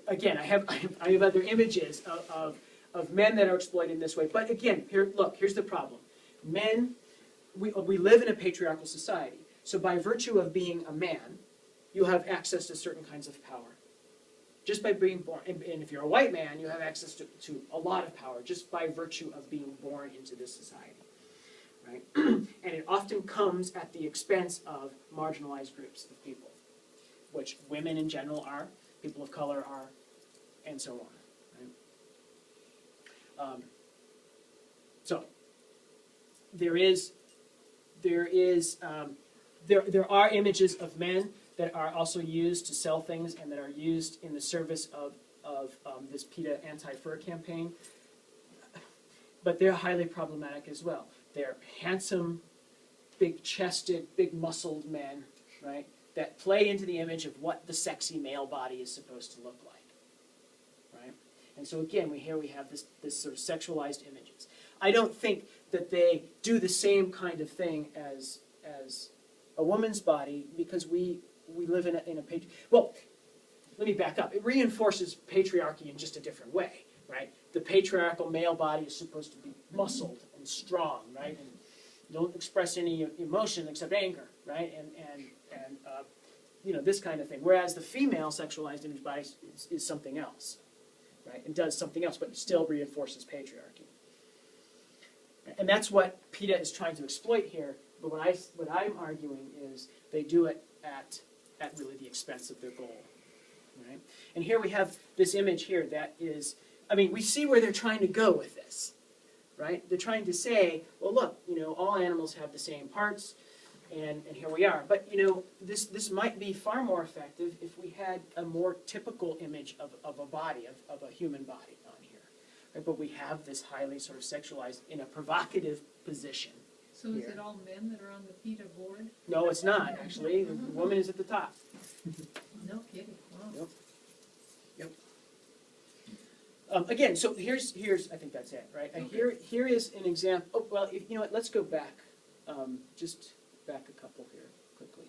again, I have other images of men that are exploited in this way. But again, here's the problem. Men, we live in a patriarchal society. So by virtue of being a man, you have access to certain kinds of power. Just by being born, and if you're a white man, you have access to a lot of power just by virtue of being born into this society. Right? And it often comes at the expense of marginalized groups of people, which women in general are, people of color are, and so on. Right? So there are images of men that are also used to sell things and that are used in the service of this PETA anti-fur campaign, but they're highly problematic as well. They're handsome, big-chested, big-muscled men, right, that play into the image of what the sexy male body is supposed to look like, right? And so again, here we have this sort of sexualized images. I don't think that they do the same kind of thing as a woman's body, because we live in a well, let me back up. It reinforces patriarchy in just a different way, right? The patriarchal male body is supposed to be muscled and strong, right? And don't express any emotion except anger, right? And you know, this kind of thing. Whereas the female sexualized image body is something else, right? And does something else, but it still reinforces patriarchy. And that's what PETA is trying to exploit here. But what I'm arguing is they do it at really the expense of their goal, right? And here we have this image here that is, I mean, we see where they're trying to go with this, right? They're trying to say, well, look, you know, all animals have the same parts, and here we are. But, you know, this might be far more effective if we had a more typical image of a body, of a human body on here, right? But we have this highly sort of sexualized, in a provocative position. So is it all men that are on the PETA board? No, it's not, actually. The woman is at the top. No kidding. Wow. Yep. Again, so here's I think that's it, right? And here is an example. Oh, well, you know what? Let's go back, just back a couple here quickly.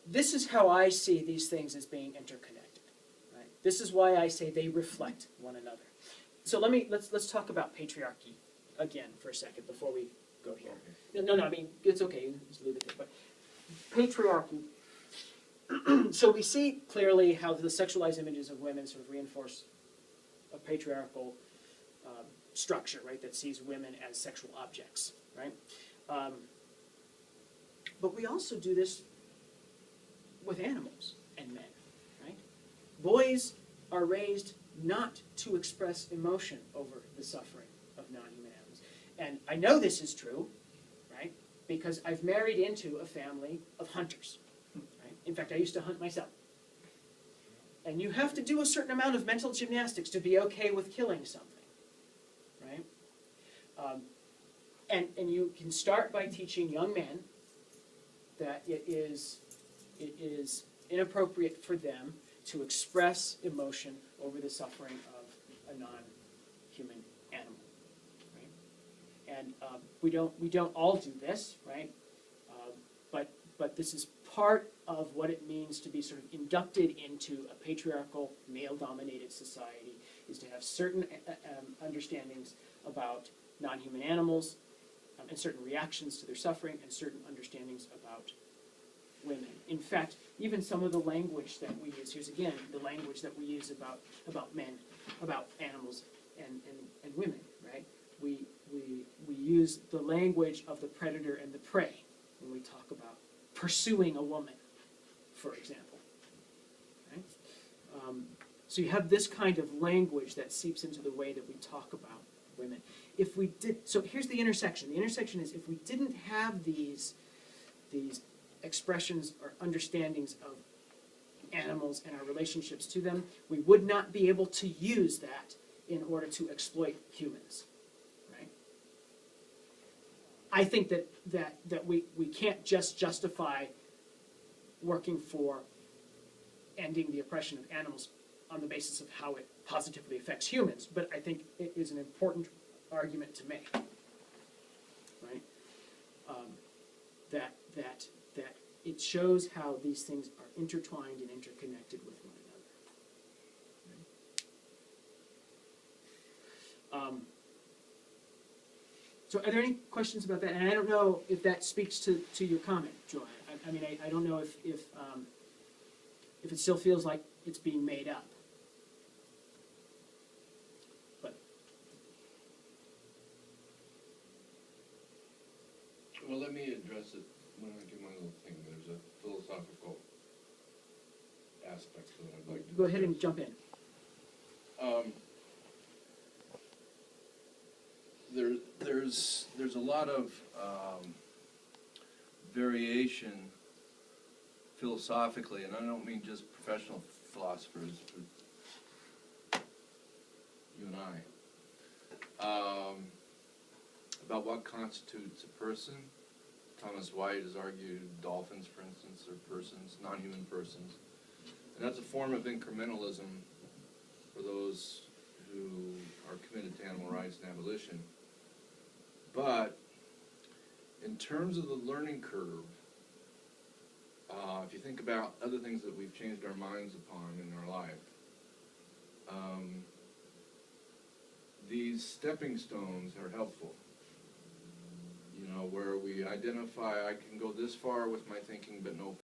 This is how I see these things as being interconnected, right? This is why I say they reflect one another. So let's talk about patriarchy again for a second before we go here. No, I mean, it's okay, you just leave it there. But patriarchy, so we see clearly how the sexualized images of women sort of reinforce a patriarchal structure, right, that sees women as sexual objects, right? But we also do this with animals and men, right? Boys are raised not to express emotion over the suffering of non-human animals. And I know this is true, right, because I've married into a family of hunters. Right? In fact, I used to hunt myself. And you have to do a certain amount of mental gymnastics to be okay with killing something, right? And you can start by teaching young men that it is inappropriate for them to express emotion over the suffering of a non-human animal, right? And we don't all do this, right? But this is part of what it means to be sort of inducted into a patriarchal, male-dominated society, is to have certain understandings about non-human animals, and certain reactions to their suffering, and certain understandings about women. In fact, even some of the language that we use, here's again the language that we use about men, about animals and women, right? We use the language of the predator and the prey when we talk about pursuing a woman, for example. Right? So you have this kind of language that seeps into the way that we talk about women. If we did, so here's the intersection. The intersection is if we didn't have these expressions or understandings of animals and our relationships to them, we would not be able to use that in order to exploit humans. Right? I think that we can't just justify working for ending the oppression of animals on the basis of how it positively affects humans, but I think it is an important argument to make. Right? That it shows how these things are intertwined and interconnected with one another. So are there any questions about that? And I don't know if that speaks to your comment, Joy. I mean, I don't know if it still feels like it's being made up. But Well, let me address it when I do my little thing. There's a philosophical aspect to it I'd like to go ahead and discuss. jump in. There's a lot of variation philosophically, and I don't mean just professional philosophers, but you and I, about what constitutes a person. Thomas White has argued dolphins, for instance, are persons, non-human persons. And that's a form of incrementalism for those who are committed to animal rights and abolition. But in terms of the learning curve, if you think about other things that we've changed our minds upon in our life, these stepping stones are helpful. You know, where we identify, I can go this far with my thinking, but no